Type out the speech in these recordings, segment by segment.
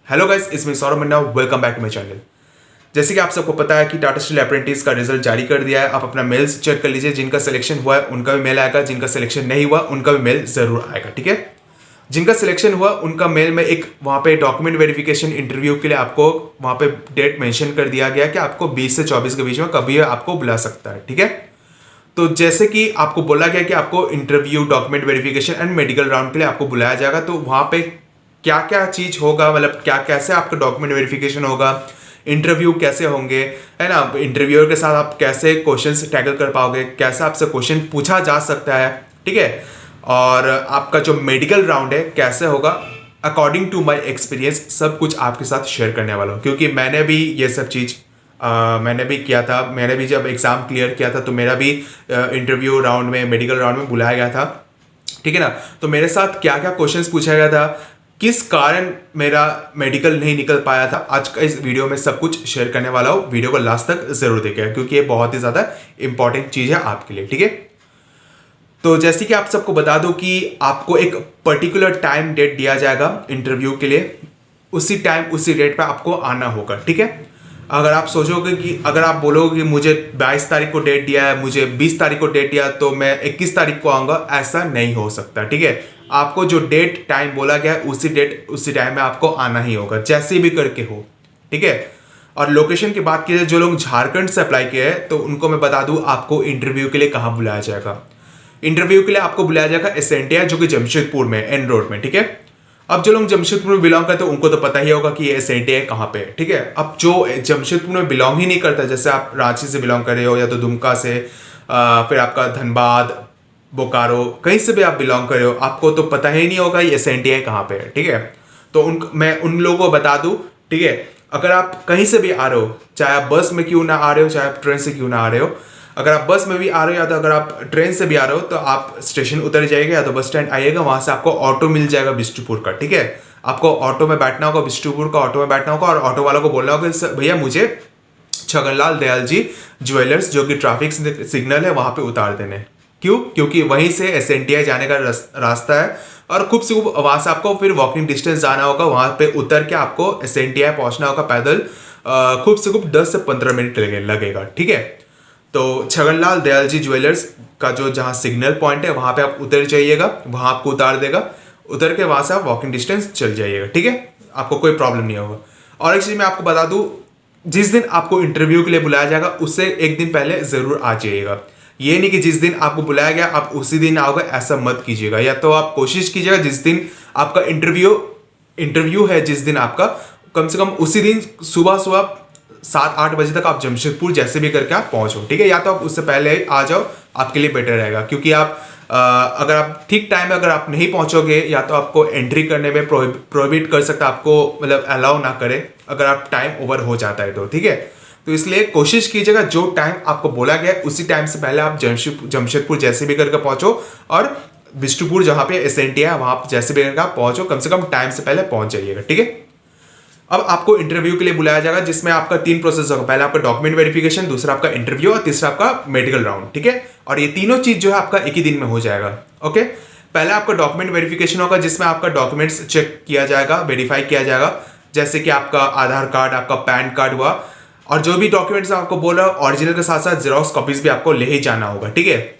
Hello guys, इसमें Saurabh Manna, welcome back to my channel. जैसे कि आप सबको पता है कि टाटा स्टील अप्रेंटिस का रिजल्ट जारी कर दिया है। आप अपना मेल्स चेक कर लीजिए। जिनका सिलेक्शन हुआ है उनका भी मेल आएगा, जिनका सिलेक्शन नहीं हुआ उनका भी मेल जरूर आएगा। ठीक है, जिनका सिलेक्शन हुआ उनका मेल में एक वहाँ पे डॉक्यूमेंट वेरिफिकेशन इंटरव्यू के लिए आपको वहाँ पे डेट मेंशन कर दिया गया कि आपको 20 से 24 के बीच में कभी आपको बुला सकता है। ठीक है, तो जैसे कि आपको बोला गया कि आपको interview, document verification and medical round के लिए आपको बुलाया जाएगा। तो वहाँ पे क्या क्या चीज़ होगा, मतलब क्या कैसे आपका डॉक्यूमेंट वेरिफिकेशन होगा, इंटरव्यू कैसे होंगे, है ना, इंटरव्यूअर के साथ आप कैसे क्वेश्चंस टैकल कर पाओगे, कैसे आपसे क्वेश्चन पूछा जा सकता है। ठीक है, और आपका जो मेडिकल राउंड है कैसे होगा, अकॉर्डिंग टू माई एक्सपीरियंस सब कुछ आपके साथ शेयर करने वाला हूँ। क्योंकि मैंने भी ये सब चीज़ मैंने भी किया था। मैंने भी जब एग्ज़ाम क्लियर किया था तो मेरा भी इंटरव्यू राउंड में, मेडिकल राउंड में बुलाया गया था। ठीक है ना, तो मेरे साथ क्या क्या क्वेश्चंस पूछा गया था, किस कारण मेरा मेडिकल नहीं निकल पाया था, आज का इस वीडियो में सब कुछ शेयर करने वाला हूँ। वीडियो को लास्ट तक जरूर देखिएगा क्योंकि ये बहुत ही ज़्यादा इंपॉर्टेंट चीज़ है आपके लिए। ठीक है, तो जैसे कि आप सबको बता दूं कि आपको एक पर्टिकुलर टाइम डेट दिया जाएगा इंटरव्यू के लिए। उसी टाइम उसी डेट पे आपको आना होगा। ठीक है, अगर आप सोचोगे कि, अगर आप बोलोगे कि मुझे 22 तारीख को डेट दिया है, मुझे 20 तारीख को डेट दिया तो मैं 21 तारीख को आऊँगा, ऐसा नहीं हो सकता। ठीक है, आपको जो डेट टाइम बोला गया है उसी डेट उसी टाइम में आपको आना ही होगा, जैसे भी करके हो। ठीक है, और लोकेशन की बात की जाए, जो लोग झारखंड से अप्लाई किए हैं तो उनको मैं बता दूं आपको इंटरव्यू के लिए कहाँ बुलाया जाएगा। इंटरव्यू के लिए आपको बुलाया जाएगा एसएनटीआई, जो कि जमशेदपुर में, एन रोड में। ठीक है, अब जो लोग जमशेदपुर में बिलोंग करते हैं उनको तो पता ही होगा कि ये एसएनटीआई कहाँ पे है। ठीक है, अब जो जमशेदपुर में बिलोंग ही नहीं करता, जैसे आप रांची से बिलोंग कर रहे हो या तो दुमका से, फिर आपका धनबाद, बोकारो, कहीं से भी आप बिलोंग कर रहे हो, आपको तो पता ही नहीं होगा ये एसएनटीआई कहाँ पे है। ठीक है, तो मैं उन लोगों को बता दूं। ठीक है, अगर आप कहीं से भी आ रहे हो, चाहे आप बस में क्यों ना आ रहे हो, चाहे आप ट्रेन से क्यों ना आ रहे हो, अगर आप बस में भी आ रहे हो या तो अगर आप ट्रेन से भी आ रहे हो तो आप स्टेशन उतर जाइएगा या तो बस स्टैंड आइएगा, वहां से आपको ऑटो मिल जाएगा बिष्टुपुर का। ठीक है, आपको ऑटो में बैठना होगा, बिष्टुपुर का ऑटो में बैठना होगा और ऑटो वाला को बोलना होगा भैया मुझे छगनलाल दयाल जी ज्वेलर्स, जो कि ट्रैफिक सिग्नल है, वहां पे उतार देने। क्यों? क्योंकि वहीं से एसएनटीआई जाने का रास्ता है और खूब से खूब वहां से आपको फिर वॉकिंग डिस्टेंस जाना होगा। वहां पे उतर के आपको एसएनटीआई पहुंचना होगा पैदल। खूब से खूब 10 से 15 मिनट लगेगा। ठीक है, तो छगनलाल दयाल जी ज्वेलर्स का जो जहाँ सिग्नल पॉइंट है वहां पे आप उतर जाइएगा, वहां आपको उतार देगा। उतर के वहां से आप वॉकिंग डिस्टेंस चल जाइएगा। ठीक है, आपको कोई प्रॉब्लम नहीं होगा। और एक चीज मैं आपको बता दूं, जिस दिन आपको इंटरव्यू के लिए बुलाया जाएगा उससे एक दिन पहले जरूर आ जाइएगा। ये नहीं कि जिस दिन आपको बुलाया गया आप उसी दिन आओगे, ऐसा मत कीजिएगा। या तो आप कोशिश कीजिएगा जिस दिन आपका इंटरव्यू है, जिस दिन आपका, कम से कम उसी दिन सुबह सुबह 7-8 बजे तक आप जमशेदपुर जैसे भी करके आप पहुंचो। ठीक है, या तो आप उससे पहले आ जाओ, आपके लिए बेटर रहेगा। क्योंकि आप अगर आप ठीक टाइम में अगर आप नहीं पहुंचोगे, या तो आपको एंट्री करने में प्रोहिबिट कर सकता है, आपको मतलब अलाउ ना करे अगर आप टाइम ओवर हो जाता है तो। ठीक है, तो इसलिए कोशिश कीजिएगा जो टाइम आपको बोला गया है उसी टाइम से पहले आप जमशेदपुर जैसे भी करके पहुंचो, और बिष्टुपुर जहां पे एसएनटीआई है वहां जैसे भी करके आप पहुंचो, कम से कम टाइम से पहले पहुंच जाइएगा। ठीक है, अब आपको इंटरव्यू के लिए बुलाया जाएगा जिसमें आपका 3 प्रोसेस होगा। पहला आपका डॉक्यूमेंट वेरिफिकेशन, दूसरा आपका इंटरव्यू और तीसरा आपका मेडिकल राउंड। ठीक है, और ये तीनों चीज जो है आपका एक ही दिन में हो जाएगा। ओके, पहला आपका डॉक्यूमेंट वेरिफिकेशन होगा जिसमें आपका डॉक्यूमेंट्स चेक किया जाएगा, वेरीफाई किया जाएगा। जैसे कि आपका आधार कार्ड, आपका पैन कार्ड हुआ, और जो भी डॉक्यूमेंट्स आपको बोल रहा है ओरिजिनल के साथ साथ जेरॉक्स कॉपीज भी आपको ले ही जाना होगा। ठीक है,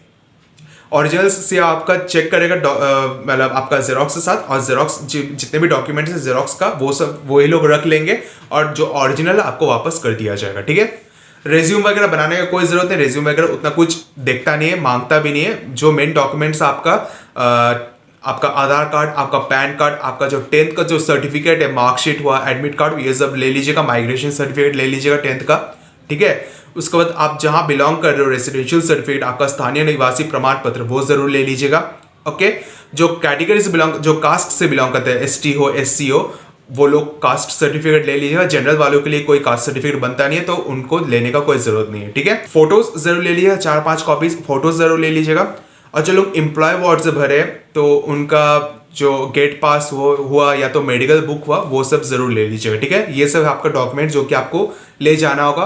ओरिजिनल्स से आपका चेक करेगा, मतलब आपका जेरोक्स के साथ, और जेरोक्स जितने भी डॉक्यूमेंट्स हैं जेरोक्स का वो सब वही लोग रख लेंगे और जो ओरिजिनल आपको वापस कर दिया जाएगा। ठीक है, रेज्यूम वगैरह बनाने का कोई जरूरत नहीं, रेज्यूम वगैरह उतना कुछ देखता नहीं है, मांगता भी नहीं है। जो मेन डॉक्यूमेंट्स आपका आधार कार्ड, आपका पैन कार्ड, आपका जो 10th का जो सर्टिफिकेट है, मार्कशीट हुआ, एडमिट कार्ड, ये सब ले लीजिएगा। माइग्रेशन सर्टिफिकेट ले लीजिएगा 10th का। ठीक है, उसके बाद आप जहां बिलोंग कर रहे हो रेसिडेंशियल सर्टिफिकेट, आपका स्थानीय निवासी प्रमाण पत्र, वो जरूर ले लीजिएगा। ओके, जो कैटेगरी से बिलोंग, जो कास्ट से बिलोंग करते हैं, एसटी हो, एससी हो, वो लोग कास्ट सर्टिफिकेट ले लीजिएगा। जनरल वालों के लिए कोई कास्ट सर्टिफिकेट बनता नहीं है तो उनको लेने का कोई जरूरत नहीं है। ठीक है, फोटोज जरूर ले लीजिएगा, 4-5 कॉपीज फोटोज जरूर ले लीजिएगा। और जो लोग एम्प्लॉय वार्ड से भरे तो उनका जो गेट पास हुआ या तो मेडिकल बुक हुआ, वो सब जरूर ले लीजिएगा। ठीक है, ये सब आपका डॉक्यूमेंट जो कि आपको ले जाना होगा।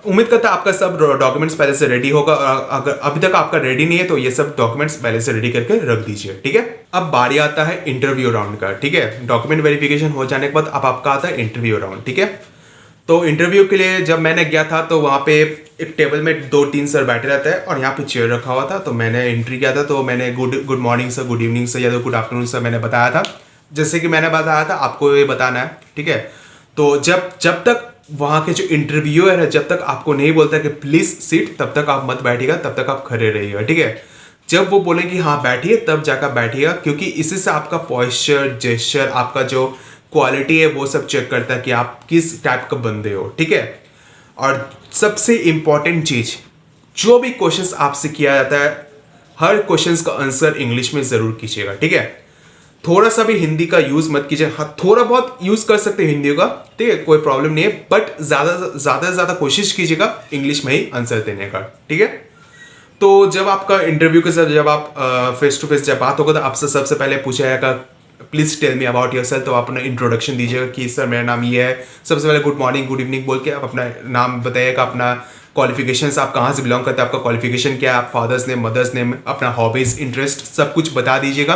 उम्मीद करता है आपका सब डॉक्यूमेंट्स पहले से रेडी होगा, और अगर अभी तक आपका रेडी नहीं है तो ये सब डॉक्यूमेंट्स पहले से रेडी करके रख दीजिए, ठीक है। अब बारी आता है इंटरव्यू राउंड का, ठीक है। डॉक्यूमेंट वेरिफिकेशन हो जाने के बाद अब आपका आता है इंटरव्यू राउंड, ठीक है। तो इंटरव्यू के लिए जब मैंने गया था तो वहाँ पे एक टेबल में 2-3 सर बैठे रहते हैं और यहाँ पे चेयर रखा हुआ था। तो मैंने एंट्री किया था, तो मैंने good morning sir, good evening sir या तो गुड आफ्टरनून सर मैंने बताया था, जैसे कि मैंने बताया था आपको ये बताना है, ठीक है। तो जब तक वहाँ के जो इंटरव्यूअर है जब तक आपको नहीं बोलता कि प्लीज सीट, तब तक आप मत बैठिएगा, तब तक आप खड़े रहिएगा, ठीक है। जब वो बोलेंगे हाँ बैठिए तब जाकर बैठिएगा, क्योंकि इसी से आपका पॉस्चर, जेस्चर, आपका जो क्वालिटी है वो सब चेक करता है कि आप किस टाइप का बंदे हो, ठीक है। और सबसे इंपॉर्टेंट चीज, जो भी क्वेश्चंस आपसे किया जाता है हर क्वेश्चंस का आंसर इंग्लिश में जरूर कीजिएगा, ठीक है। थोड़ा सा भी हिंदी का यूज मत कीजिए, हाँ थोड़ा बहुत यूज कर सकते हैं हिंदी का, ठीक है, कोई प्रॉब्लम नहीं है, बट ज्यादा कोशिश कीजिएगा इंग्लिश में ही आंसर देने का, ठीक है। तो जब आपका इंटरव्यू के साथ जब आप फेस टू फेस जब बात होगा तो आपसे सबसे पहले पूछा जाएगा please tell me about yourself. तो आप अपना इंट्रोडक्शन दीजिएगा कि सर मेरा नाम ये है, सबसे पहले गुड मॉर्निंग गुड इवनिंग बोल के आप अपना नाम बताइएगा, अपना क्वालिफिकेशंस, आप कहाँ से बिलोंग करते हैं, आपका क्वालिफिकेशन क्या है, आप फादर्स नेम, मदर्स नेम, अपना हॉबीज, इंटरेस्ट सब कुछ बता दीजिएगा।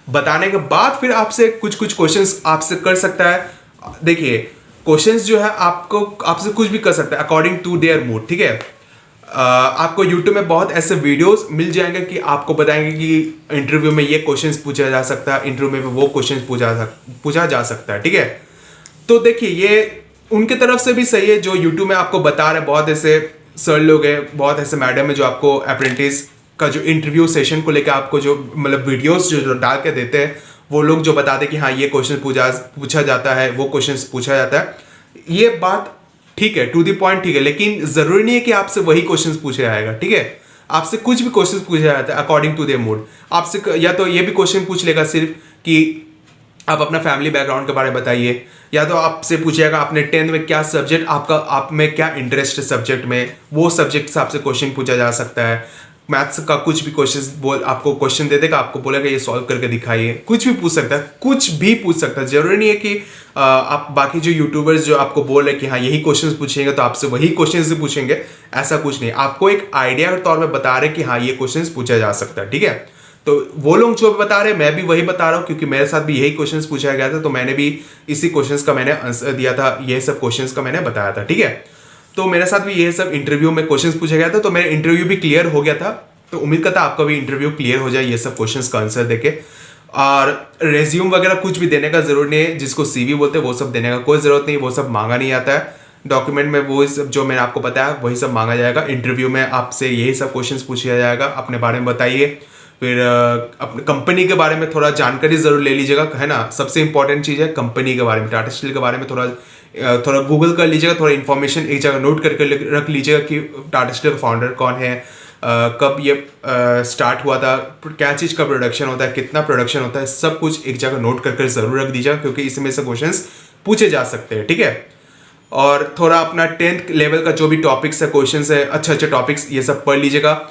बताने के बाद फिर आपसे कुछ क्वेश्चंस आपसे कर सकता है। देखिए क्वेश्चंस जो है आपको आपसे कुछ भी कर सकता है अकॉर्डिंग टू देयर मूड, ठीक है। आपको YouTube में बहुत ऐसे वीडियोस मिल जाएंगे कि आपको बताएंगे कि इंटरव्यू में ये क्वेश्चंस पूछा जा सकता है, इंटरव्यू में वो क्वेश्चंस पूछा जा सकता है, ठीक है। तो देखिए ये उनके तरफ से भी सही है जो YouTube में आपको बता रहे, बहुत ऐसे सर लोग हैं, बहुत ऐसे मैडम है जो आपको अप्रेंटिस का जो इंटरव्यू सेशन को लेकर आपको जो मतलब वीडियोस जो डाल के देते हैं, वो लोग जो बताते हैं कि हाँ ये क्वेश्चन पूछा जाता है, वो क्वेश्चन पूछा जाता है, ये बात ठीक है, टू द पॉइंट ठीक है, लेकिन जरूरी नहीं है कि आपसे वही क्वेश्चन पूछा जाएगा, ठीक है। आपसे कुछ भी क्वेश्चन पूछा जाता है अकॉर्डिंग टू देयर मूड। आपसे या तो ये भी क्वेश्चन पूछ लेगा सिर्फ कि आप अपना फैमिली बैकग्राउंड के बारे में बताइए, या तो आपसे पूछेगा आपने 10th में क्या सब्जेक्ट आप में क्या इंटरेस्ट है सब्जेक्ट में, वो सब्जेक्ट से आपसे क्वेश्चन पूछा जा सकता है। मैथ्स का कुछ भी क्वेश्चन आपको क्वेश्चन दे देगा, आपको बोलेगा ये सॉल्व करके दिखाइए, कुछ भी पूछ सकता है, कुछ भी पूछ सकता है। जरूरी नहीं है कि आप बाकी जो यूट्यूबर्स जो आपको बोल रहे कि हाँ यही क्वेश्चन पूछेंगे तो आपसे वही क्वेश्चन से पूछेंगे, ऐसा कुछ नहीं। आपको एक आइडिया के तौर पर बता रहे कि हाँ ये क्वेश्चन पूछा जा सकता है, ठीक है। तो वो लोग जो बता रहे मैं भी वही बता रहा हूँ, क्योंकि मेरे साथ भी यही क्वेश्चंस पूछा गया था, तो मैंने भी इसी क्वेश्चंस का मैंने आंसर दिया था, ये सब क्वेश्चंस का मैंने बताया था, ठीक है। तो मेरे साथ भी ये सब इंटरव्यू में क्वेश्चंस पूछा गया था, तो मेरा इंटरव्यू भी क्लियर हो गया था। तो उम्मीद करता आपका भी इंटरव्यू क्लियर हो जाए ये सब क्वेश्चंस का आंसर देके। और रेज्यूम वगैरह कुछ भी देने का जरूरत नहीं है, जिसको सीवी बोलते हैं वो सब देने का कोई जरूरत नहीं, वो सब मांगा नहीं आता है डॉक्यूमेंट में। वो सब जो मैंने आपको बताया वही सब मांगा जाएगा। इंटरव्यू में आपसे यही सब क्वेश्चंस पूछा जाएगा, अपने बारे में बताइए, फिर अपने कंपनी के बारे में थोड़ा जानकारी जरूर ले लीजिएगा, है ना। सबसे इंपॉर्टेंट चीज़ है कंपनी के बारे में, टाटा स्टील के बारे में थोड़ा गूगल कर लीजिएगा, थोड़ा इन्फॉर्मेशन एक जगह नोट करके रख लीजिएगा कि टाटा स्टील का फाउंडर कौन है, कब ये स्टार्ट हुआ था, क्या चीज़ का प्रोडक्शन होता है, कितना प्रोडक्शन होता है, सब कुछ एक जगह नोट करके ज़रूर रख दीजिएगा, क्योंकि इसमें से क्वेश्चंस पूछे जा सकते हैं, ठीक है। और थोड़ा अपना 10th लेवल का जो भी टॉपिक्स है, क्वेश्चंस है, अच्छे टॉपिक्स ये सब पढ़ लीजिएगा।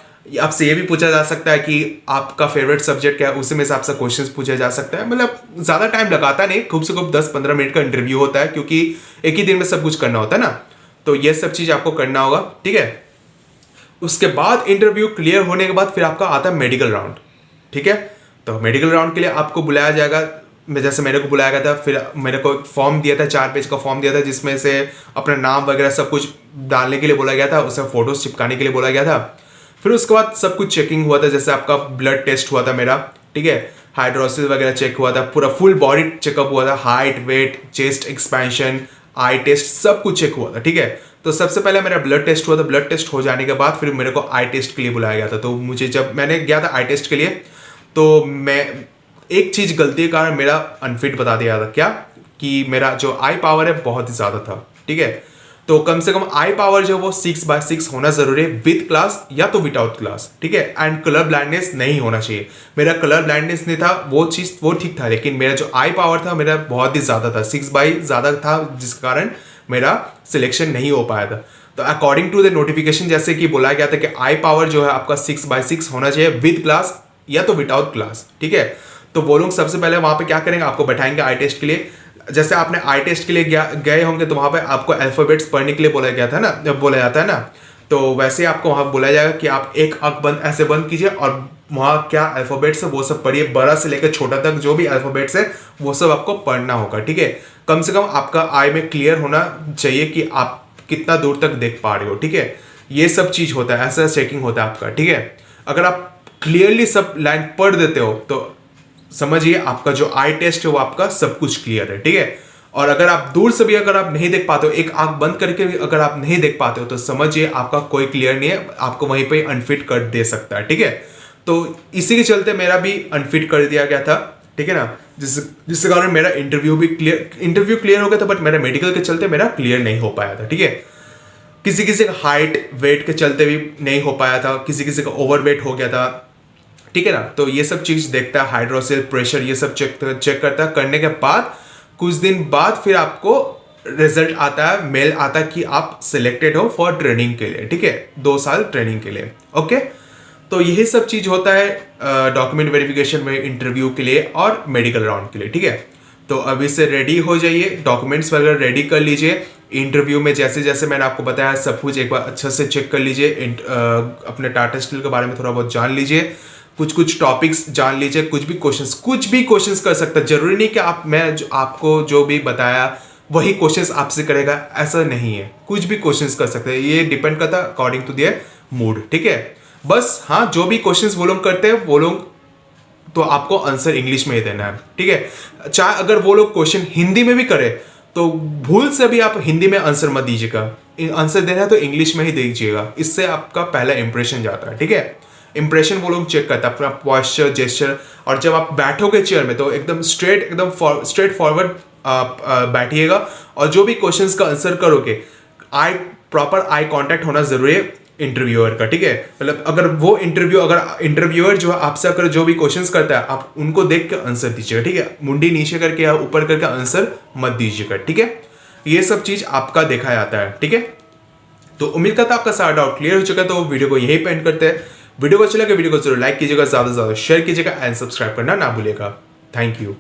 आपसे ये भी पूछा जा सकता है कि आपका फेवरेट सब्जेक्ट क्या है, उसी में से आपसे क्वेश्चंस पूछा जा सकता है। मतलब ज़्यादा टाइम लगाता नहीं, खूब से खूब 10-15 मिनट का इंटरव्यू होता है, क्योंकि एक ही दिन में सब कुछ करना होता है ना। तो ये सब चीज़ आपको करना होगा, ठीक है। उसके बाद इंटरव्यू क्लियर होने के बाद फिर आपका आता है मेडिकल राउंड, ठीक है। तो मेडिकल राउंड के लिए आपको बुलाया जाएगा, जैसे मेरे को बुलाया गया था, फिर मेरे को एक फॉर्म दिया था, 4 पेज का फॉर्म दिया था, जिसमें से अपना नाम वगैरह सब कुछ डालने के लिए बोला गया था, उसमें फोटोज चिपकाने के लिए बोला गया था। फिर उसके बाद सब कुछ चेकिंग हुआ था, जैसे आपका ब्लड टेस्ट हुआ था मेरा, ठीक है, हाइड्रोसिस वगैरह चेक हुआ था, पूरा फुल बॉडी चेकअप हुआ था, हाइट, वेट, चेस्ट एक्सपेंशन, आई टेस्ट सब कुछ चेक हुआ था, ठीक है। तो सबसे पहले मेरा ब्लड टेस्ट हुआ था, ब्लड टेस्ट हो जाने के बाद फिर मेरे को आई टेस्ट के लिए बुलाया गया था। तो मुझे जब मैंने गया था आई टेस्ट के लिए, तो मैं एक चीज़ गलती के कारण मेरा अनफिट बता दिया था, क्या कि मेरा जो आई पावर है बहुत ही ज़्यादा था, ठीक है। तो कम से कम आई पावर जो वो 6/6 होना जरूरी है, विद क्लास या तो विदाउट क्लास, ठीक है। एंड कलर ब्लाइंडनेस नहीं होना चाहिए। मेरा कलर ब्लाइंडनेस नहीं था, वो चीज़ वो ठीक था, लेकिन मेरा जो आई पावर था मेरा बहुत ही ज़्यादा था, 6 ज़्यादा था, जिस कारण मेरा सिलेक्शन नहीं हो पाया था। तो अकॉर्डिंग टू द नोटिफिकेशन जैसे कि बोला गया था कि आई पावर जो है आपका 6/6 होना चाहिए, विद क्लास या तो विदाउट क्लास, ठीक है। तो वो लोग सबसे पहले वहाँ पे क्या करेंगे, आपको बैठाएंगे आई टेस्ट के लिए। जैसे आपने आई टेस्ट के लिए गए होंगे तो वहाँ पे आपको अल्फ़ाबेट्स पढ़ने के लिए बोला गया था ना, बोला जाता है ना, तो वैसे आपको वहाँ बोला जाएगा कि आप एक आंख बंद ऐसे बंद कीजिए और वहाँ क्या अल्फ़ाबेट्स है वो सब पढ़िए, बड़ा से लेकर छोटा तक जो भी अल्फ़ाबेट्स है वो सब आपको पढ़ना होगा, ठीक है। कम से कम आपका आई में क्लियर होना चाहिए कि आप कितना दूर तक देख पा रहे हो, ठीक है। ये सब चीज़ होता है, ऐसा चेकिंग होता है आपका, ठीक है। अगर आप क्लियरली सब लाइन पढ़ देते हो तो समझिए आपका जो आई टेस्ट है वो आपका सब कुछ क्लियर है, ठीक है। और अगर आप दूर से भी अगर आप नहीं देख पाते हो, एक आंख बंद करके भी अगर आप नहीं देख पाते हो तो समझिए आपका कोई क्लियर नहीं है, आपको वहीं पे अनफिट कर दे सकता है, ठीक है। तो इसी के चलते मेरा भी अनफिट कर दिया गया था, ठीक है ना, जिसके कारण मेरा इंटरव्यू क्लियर हो गया था, बट मेरा मेडिकल के चलते मेरा क्लियर नहीं हो पाया था, ठीक है। किसी किसी का हाइट वेट के चलते भी नहीं हो पाया था, किसी किसी का ओवर वेट हो गया था, ठीक है ना। तो ये सब चीज़ देखता है, हाइड्रोसेल प्रेशर ये सब चेक करता है। करने के बाद कुछ दिन बाद फिर आपको रिजल्ट आता है, मेल आता है कि आप सिलेक्टेड हो फॉर ट्रेनिंग के लिए, ठीक है, 2 साल ट्रेनिंग के लिए, ओके। तो यही सब चीज़ होता है डॉक्यूमेंट वेरिफिकेशन में, इंटरव्यू के लिए और मेडिकल राउंड के लिए, ठीक है। तो अभी से रेडी हो जाइए, डॉक्यूमेंट्स वगैरह रेडी कर लीजिए। इंटरव्यू में जैसे जैसे मैंने आपको बताया सब कुछ एक बार अच्छा से चेक कर लीजिए, अपने टाटा स्टील के बारे में थोड़ा बहुत जान लीजिए, कुछ टॉपिक्स जान लीजिए, कुछ भी क्वेश्चंस कर सकते हैं। जरूरी नहीं कि आपको जो भी बताया वही क्वेश्चंस आपसे करेगा, ऐसा नहीं है, कुछ भी क्वेश्चंस कर सकते हैं, ये डिपेंड करता है अकॉर्डिंग टू देयर मूड, ठीक है। बस हाँ, जो भी क्वेश्चंस वो लोग करते हैं वो लोग तो आपको आंसर इंग्लिश में ही देना है, ठीक है। चाहे अगर वो लोग क्वेश्चन हिंदी में भी करे तो भूल से भी आप हिंदी में आंसर मत दीजिएगा, आंसर देना है तो इंग्लिश में ही दीजिएगा, इससे आपका पहला इंप्रेशन जाता है, ठीक है। इंप्रेशन वो लोग चेक करता है, अपना पॉस्चर जेस्चर, और जब आप बैठोगे चेयर में तो एकदम स्ट्रेट फॉरवर्ड बैठिएगा, और जो भी क्वेश्चंस का आंसर करोगे प्रॉपर आई कांटेक्ट होना जरूरी है इंटरव्यूअर का, ठीक है। मतलब अगर इंटरव्यूअर जो है आपसे अगर जो भी क्वेश्चंस करता है आप उनको देख के आंसर दीजिएगा, ठीक है। मुंडी नीचे करके या ऊपर करके आंसर मत दीजिएगा, ठीक है। ये सब चीज आपका देखा जाता है, ठीक है। तो उम्मीद करता हूं आपका सारा डाउट क्लियर हो चुका है, तो वीडियो को यहीं पे एंड करते हैं। वीडियो को अच्छा लगे वीडियो को जरूर लाइक कीजिएगा, ज्यादा से ज्यादा शेयर कीजिएगा एंड सब्सक्राइब करना ना भूलिएगा। Thank you.